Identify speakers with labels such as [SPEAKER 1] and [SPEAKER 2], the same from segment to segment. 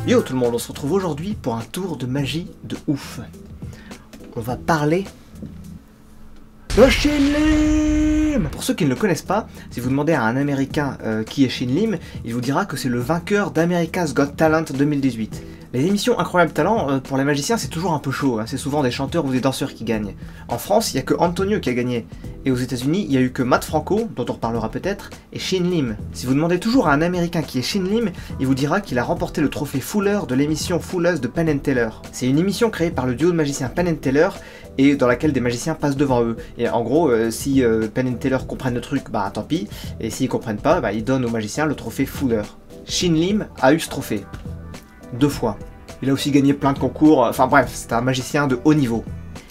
[SPEAKER 1] Yo tout le monde, on se retrouve aujourd'hui pour un tour de magie de ouf. On va parler de Shin Lim. Pour ceux qui ne le connaissent pas, si vous demandez à un américain qui est Shin Lim, il vous dira que c'est le vainqueur d'America's Got Talent 2018. Les émissions Incroyable Talent, pour les magiciens, c'est toujours un peu chaud, hein. C'est souvent des chanteurs ou des danseurs qui gagnent. En France, il n'y a que Antonio qui a gagné. Et aux États-Unis, il n'y a eu que Matt Franco, dont on reparlera peut-être, et Shin Lim. Si vous demandez toujours à un américain qui est Shin Lim, il vous dira qu'il a remporté le trophée Fuller de l'émission Fooleuse de Penn and Teller. C'est une émission créée par le duo de magiciens Penn and Teller, et dans laquelle des magiciens passent devant eux. Et en gros, si Penn and Teller comprennent le truc, bah tant pis, et s'ils comprennent pas, bah ils donnent aux magiciens le trophée Fuller. Shin Lim a eu ce trophée. 2 fois. Il a aussi gagné plein de concours, enfin bref, c'est un magicien de haut niveau.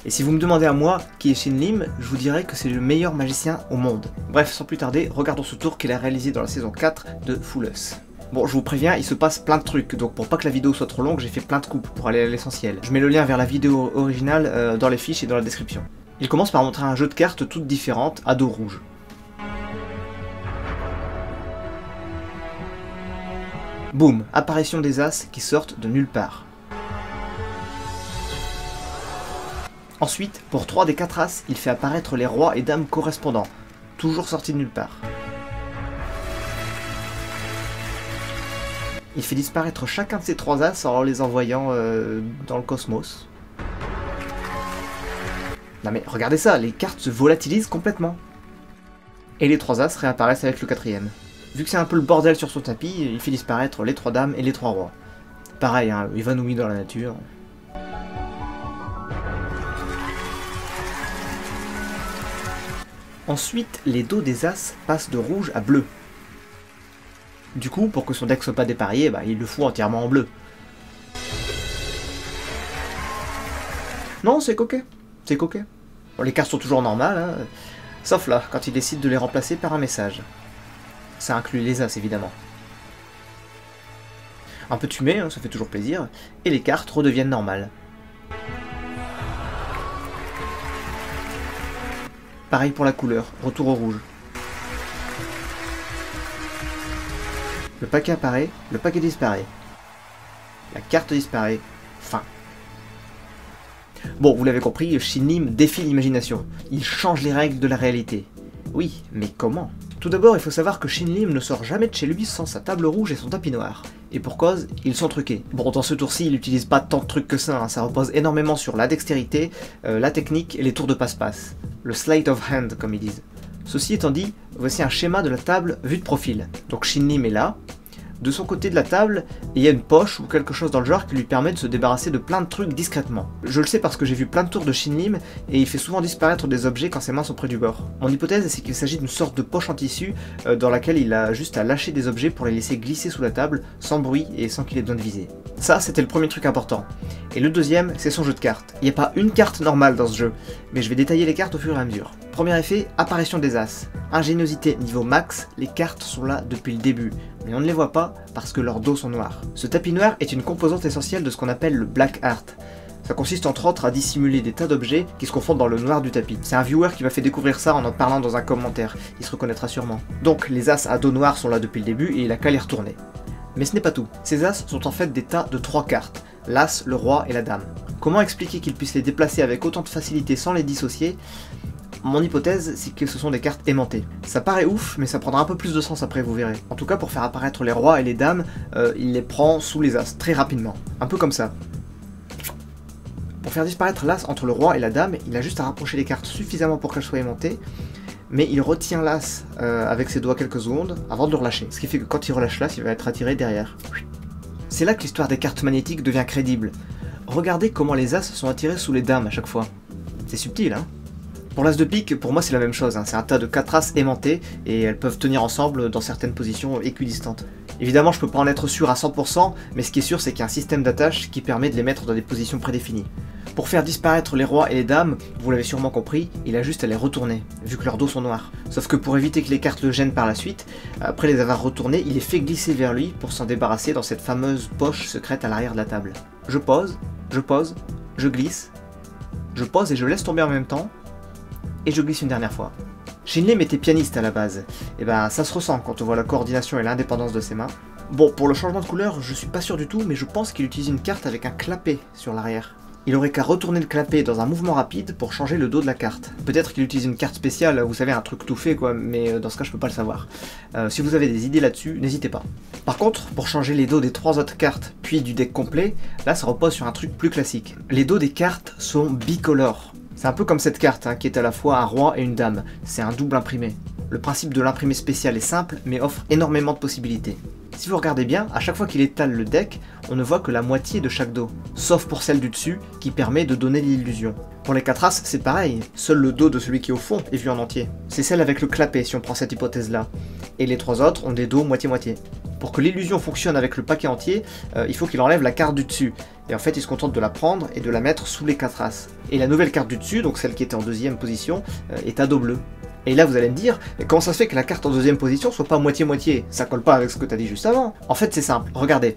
[SPEAKER 1] Et si vous me demandez à moi qui est Shin Lim, je vous dirais que c'est le meilleur magicien au monde. Bref, sans plus tarder, regardons ce tour qu'il a réalisé dans la saison 4 de Fooleuse. Bon, je vous préviens, il se passe plein de trucs, donc pour pas que la vidéo soit trop longue, j'ai fait plein de coupes pour aller à l'essentiel. Je mets le lien vers la vidéo originale dans les fiches et dans la description. Il commence par montrer un jeu de cartes toutes différentes à dos rouge. Boum, apparition des As qui sortent de nulle part. Ensuite, pour 3 des 4 As, il fait apparaître les rois et dames correspondants, toujours sortis de nulle part. Il fait disparaître chacun de ces 3 As en les envoyant dans le cosmos. Non mais regardez ça, les cartes se volatilisent complètement. Et les 3 As réapparaissent avec le 4ème. Vu que c'est un peu le bordel sur son tapis, il fait disparaître les 3 dames et les 3 rois. Pareil, hein, évanoui dans la nature. Ensuite, les dos des As passent de rouge à bleu. Du coup, pour que son deck soit pas dépareillé, bah, il le fout entièrement en bleu. Non, c'est coquet. C'est coquet. Bon, les cartes sont toujours normales, hein, sauf là, quand il décide de les remplacer par un message. Ça inclut les As, évidemment. Un peu tumé, hein, ça fait toujours plaisir, et les cartes redeviennent normales. Pareil pour la couleur, retour au rouge. Le paquet apparaît, le paquet disparaît. La carte disparaît, fin. Bon, vous l'avez compris, Shin Lim défie l'imagination. Il change les règles de la réalité. Oui, mais comment ? Tout d'abord, il faut savoir que Shin Lim ne sort jamais de chez lui sans sa table rouge et son tapis noir. Et pour cause, ils sont truqués. Bon, dans ce tour-ci, il n'utilise pas tant de trucs que ça, hein. Ça repose énormément sur la dextérité, la technique et les tours de passe-passe. Le sleight of hand, comme ils disent. Ceci étant dit, voici un schéma de la table vue de profil. Donc Shin Lim est là. De son côté de la table, il y a une poche ou quelque chose dans le genre qui lui permet de se débarrasser de plein de trucs discrètement. Je le sais parce que j'ai vu plein de tours de Shin Lim et il fait souvent disparaître des objets quand ses mains sont près du bord. Mon hypothèse, c'est qu'il s'agit d'une sorte de poche en tissu dans laquelle il a juste à lâcher des objets pour les laisser glisser sous la table sans bruit et sans qu'il ait besoin de viser. Ça, c'était le premier truc important. Et le deuxième, c'est son jeu de cartes. Il n'y a pas une carte normale dans ce jeu, mais je vais détailler les cartes au fur et à mesure. Premier effet, apparition des As. Ingéniosité niveau max, les cartes sont là depuis le début, mais on ne les voit pas parce que leurs dos sont noirs. Ce tapis noir est une composante essentielle de ce qu'on appelle le black art. Ça consiste entre autres à dissimuler des tas d'objets qui se confondent dans le noir du tapis. C'est un viewer qui m'a fait découvrir ça en parlant dans un commentaire, il se reconnaîtra sûrement. Donc les As à dos noir sont là depuis le début et il a qu'à les retourner. Mais ce n'est pas tout. Ces As sont en fait des tas de 3 cartes, l'As, le Roi et la Dame. Comment expliquer qu'il puisse les déplacer avec autant de facilité sans les dissocier ? Mon hypothèse, c'est que ce sont des cartes aimantées. Ça paraît ouf, mais ça prendra un peu plus de sens après, vous verrez. En tout cas, pour faire apparaître les rois et les dames, il les prend sous les As, très rapidement. Un peu comme ça. Pour faire disparaître l'As entre le roi et la dame, il a juste à rapprocher les cartes suffisamment pour qu'elles soient aimantées, mais il retient l'As avec ses doigts quelques secondes avant de le relâcher. Ce qui fait que quand il relâche l'As, il va être attiré derrière. C'est là que l'histoire des cartes magnétiques devient crédible. Regardez comment les As sont attirés sous les dames à chaque fois. C'est subtil, hein ? Pour l'As de pique, pour moi c'est la même chose, hein. C'est un tas de 4 As aimantés et elles peuvent tenir ensemble dans certaines positions équidistantes. Évidemment je peux pas en être sûr à 100%, mais ce qui est sûr c'est qu'il y a un système d'attache qui permet de les mettre dans des positions prédéfinies. Pour faire disparaître les rois et les dames, vous l'avez sûrement compris, il a juste à les retourner, vu que leurs dos sont noirs. Sauf que pour éviter que les cartes le gênent par la suite, après les avoir retournés, il les fait glisser vers lui pour s'en débarrasser dans cette fameuse poche secrète à l'arrière de la table. Je pose, je glisse, je pose et je laisse tomber en même temps, et je glisse une dernière fois. Shin Lim était pianiste à la base, et ben ça se ressent quand on voit la coordination et l'indépendance de ses mains. Bon, pour le changement de couleur, je suis pas sûr du tout, mais je pense qu'il utilise une carte avec un clapet sur l'arrière. Il aurait qu'à retourner le clapet dans un mouvement rapide pour changer le dos de la carte. Peut-être qu'il utilise une carte spéciale, vous savez, un truc tout fait quoi, mais dans ce cas je peux pas le savoir. Si vous avez des idées là-dessus, n'hésitez pas. Par contre, pour changer les dos des 3 autres cartes, puis du deck complet, là ça repose sur un truc plus classique. Les dos des cartes sont bicolores. C'est un peu comme cette carte, hein, qui est à la fois un roi et une dame. C'est un double imprimé. Le principe de l'imprimé spécial est simple, mais offre énormément de possibilités. Si vous regardez bien, à chaque fois qu'il étale le deck, on ne voit que la moitié de chaque dos, sauf pour celle du dessus, qui permet de donner l'illusion. Pour les 4 as, c'est pareil, seul le dos de celui qui est au fond est vu en entier. C'est celle avec le clapet si on prend cette hypothèse-là, et les 3 autres ont des dos moitié-moitié. Pour que l'illusion fonctionne avec le paquet entier, il faut qu'il enlève la carte du dessus, et en fait il se contente de la prendre et de la mettre sous les 4 as. Et la nouvelle carte du dessus, donc celle qui était en deuxième position, est à dos bleu. Et là vous allez me dire, mais comment ça se fait que la carte en deuxième position soit pas moitié-moitié? Ça colle pas avec ce que t'as dit juste avant. En fait c'est simple, regardez.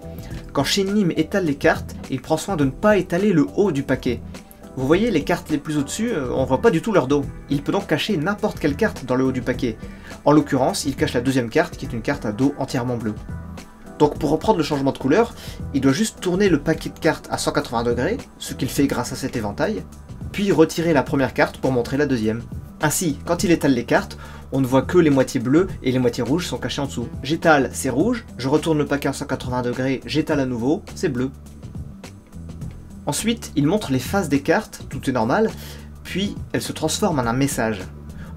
[SPEAKER 1] Quand Shin Lim étale les cartes, il prend soin de ne pas étaler le haut du paquet. Vous voyez les cartes les plus au-dessus, on voit pas du tout leur dos. Il peut donc cacher n'importe quelle carte dans le haut du paquet. En l'occurrence, il cache la deuxième carte qui est une carte à dos entièrement bleu. Donc pour reprendre le changement de couleur, il doit juste tourner le paquet de cartes à 180 degrés, ce qu'il fait grâce à cet éventail, puis retirer la première carte pour montrer la deuxième. Ainsi, quand il étale les cartes, on ne voit que les moitiés bleues et les moitiés rouges sont cachées en dessous. J'étale, c'est rouge, je retourne le paquet à 180 degrés, j'étale à nouveau, c'est bleu. Ensuite, il montre les faces des cartes, tout est normal, puis elles se transforment en un message.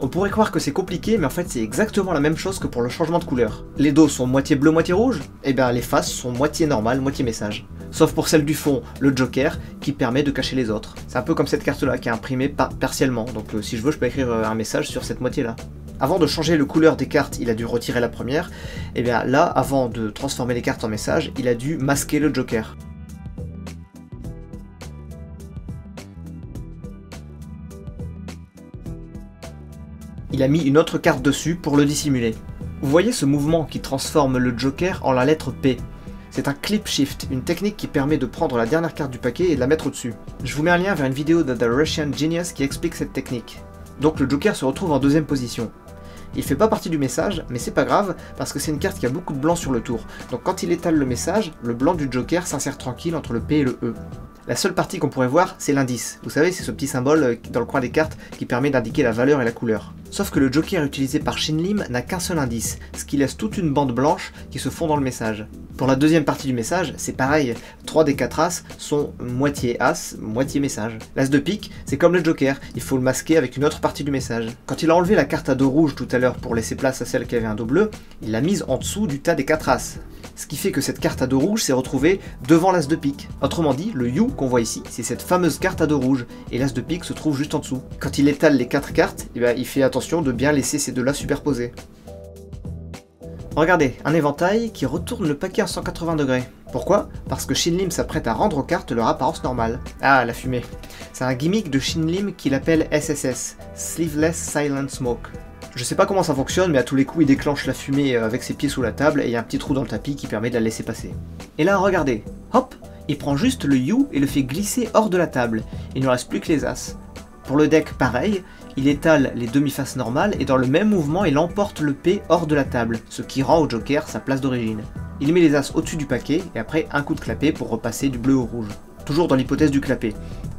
[SPEAKER 1] On pourrait croire que c'est compliqué, mais en fait c'est exactement la même chose que pour le changement de couleur. Les dos sont moitié bleu, moitié rouge, et bien les faces sont moitié normales, moitié message. Sauf pour celle du fond, le Joker, qui permet de cacher les autres. C'est un peu comme cette carte-là, qui est imprimée partiellement, donc si je veux je peux écrire un message sur cette moitié-là. Avant de changer le couleur des cartes, il a dû retirer la première, et bien là, avant de transformer les cartes en message, il a dû masquer le Joker. Il a mis une autre carte dessus pour le dissimuler. Vous voyez ce mouvement qui transforme le Joker en la lettre P. C'est un clip shift, une technique qui permet de prendre la dernière carte du paquet et de la mettre au-dessus. Je vous mets un lien vers une vidéo de The Russian Genius qui explique cette technique. Donc le Joker se retrouve en deuxième position. Il fait pas partie du message, mais c'est pas grave, parce que c'est une carte qui a beaucoup de blanc sur le tour. Donc quand il étale le message, le blanc du Joker s'insère tranquille entre le P et le E. La seule partie qu'on pourrait voir, c'est l'indice. Vous savez, c'est ce petit symbole dans le coin des cartes qui permet d'indiquer la valeur et la couleur. Sauf que le Joker utilisé par Shin Lim n'a qu'un seul indice, ce qui laisse toute une bande blanche qui se fond dans le message. Pour la deuxième partie du message, c'est pareil, 3 des 4 as sont moitié as, moitié message. L'as de pique, c'est comme le Joker, il faut le masquer avec une autre partie du message. Quand il a enlevé la carte à dos rouge tout à l'heure pour laisser place à celle qui avait un dos bleu, il l'a mise en dessous du tas des 4 as. Ce qui fait que cette carte à dos rouge s'est retrouvée devant l'as de pique. Autrement dit, le You qu'on voit ici, c'est cette fameuse carte à dos rouge, et l'as de pique se trouve juste en dessous. Quand il étale les 4 cartes, il fait attention de bien laisser ces deux-là superposés. Regardez, un éventail qui retourne le paquet à 180 degrés. Pourquoi? Parce que Shin Lim s'apprête à rendre aux cartes leur apparence normale. Ah, la fumée. C'est un gimmick de Shin Lim qu'il appelle SSS, Sleeveless Silent Smoke. Je sais pas comment ça fonctionne, mais à tous les coups il déclenche la fumée avec ses pieds sous la table et il y a un petit trou dans le tapis qui permet de la laisser passer. Et là, regardez, hop, il prend juste le You et le fait glisser hors de la table. Il ne reste plus que les As. Pour le deck, pareil, il étale les demi-faces normales et dans le même mouvement il emporte le P hors de la table, ce qui rend au Joker sa place d'origine. Il met les As au-dessus du paquet et après un coup de clapet pour repasser du bleu au rouge. Toujours dans l'hypothèse du clapet.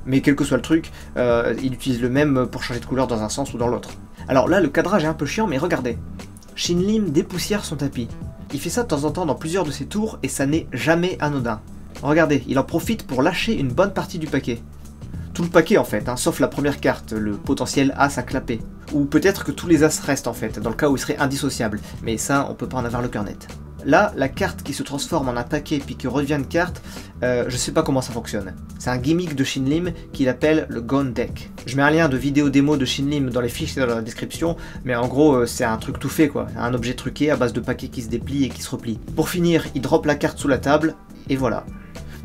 [SPEAKER 1] Mais quel que soit le truc, il utilise le même pour changer de couleur dans un sens ou dans l'autre. Alors là, le cadrage est un peu chiant, mais regardez. Shin Lim dépoussière son tapis. Il fait ça de temps en temps dans plusieurs de ses tours et ça n'est jamais anodin. Regardez, il en profite pour lâcher une bonne partie du paquet. Tout le paquet en fait, hein, sauf la première carte, le potentiel As à clapper. Ou peut-être que tous les As restent en fait, dans le cas où il serait indissociable. Mais ça, on peut pas en avoir le cœur net. Là, la carte qui se transforme en un paquet puis qui redevient une carte, je sais pas comment ça fonctionne. C'est un gimmick de Shin Lim qu'il appelle le Gone Deck. Je mets un lien de vidéo démo de Shin Lim dans les fiches et dans la description, mais en gros c'est un truc tout fait quoi, un objet truqué à base de paquets qui se déplient et qui se replient. Pour finir, il drop la carte sous la table, et voilà.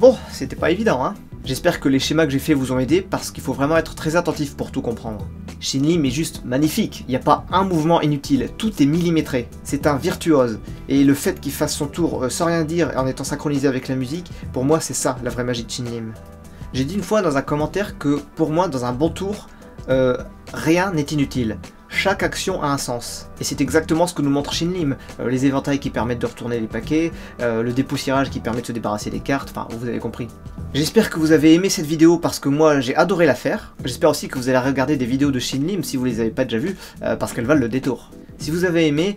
[SPEAKER 1] Bon, c'était pas évident hein. J'espère que les schémas que j'ai fait vous ont aidé parce qu'il faut vraiment être très attentif pour tout comprendre. Shin Lim est juste magnifique, il n'y a pas un mouvement inutile, tout est millimétré. C'est un virtuose, et le fait qu'il fasse son tour sans rien dire en étant synchronisé avec la musique, pour moi c'est ça la vraie magie de Shin Lim. J'ai dit une fois dans un commentaire que pour moi dans un bon tour, rien n'est inutile. Chaque action a un sens. Et c'est exactement ce que nous montre Shin Lim. Les éventails qui permettent de retourner les paquets, le dépoussiérage qui permet de se débarrasser des cartes, enfin vous avez compris. J'espère que vous avez aimé cette vidéo parce que moi j'ai adoré la faire. J'espère aussi que vous allez regarder des vidéos de Shin Lim si vous les avez pas déjà vues, parce qu'elles valent le détour. Si vous avez aimé,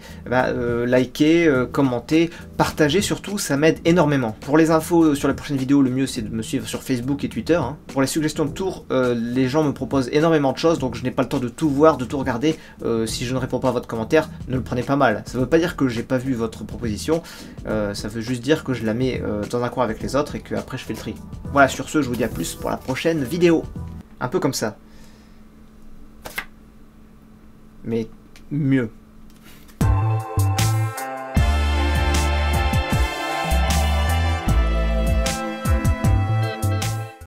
[SPEAKER 1] likez, commentez, partagez surtout, ça m'aide énormément. Pour les infos sur les prochaines vidéos, le mieux c'est de me suivre sur Facebook et Twitter. Pour les suggestions de tours, les gens me proposent énormément de choses, donc je n'ai pas le temps de tout voir, de tout regarder. Si je ne réponds pas à votre commentaire, ne le prenez pas mal. Ça ne veut pas dire que j'ai pas vu votre proposition, ça veut juste dire que je la mets dans un coin avec les autres et qu'après je fais le tri. Voilà, sur ce, je vous dis à plus pour la prochaine vidéo. Un peu comme ça. Mais mieux.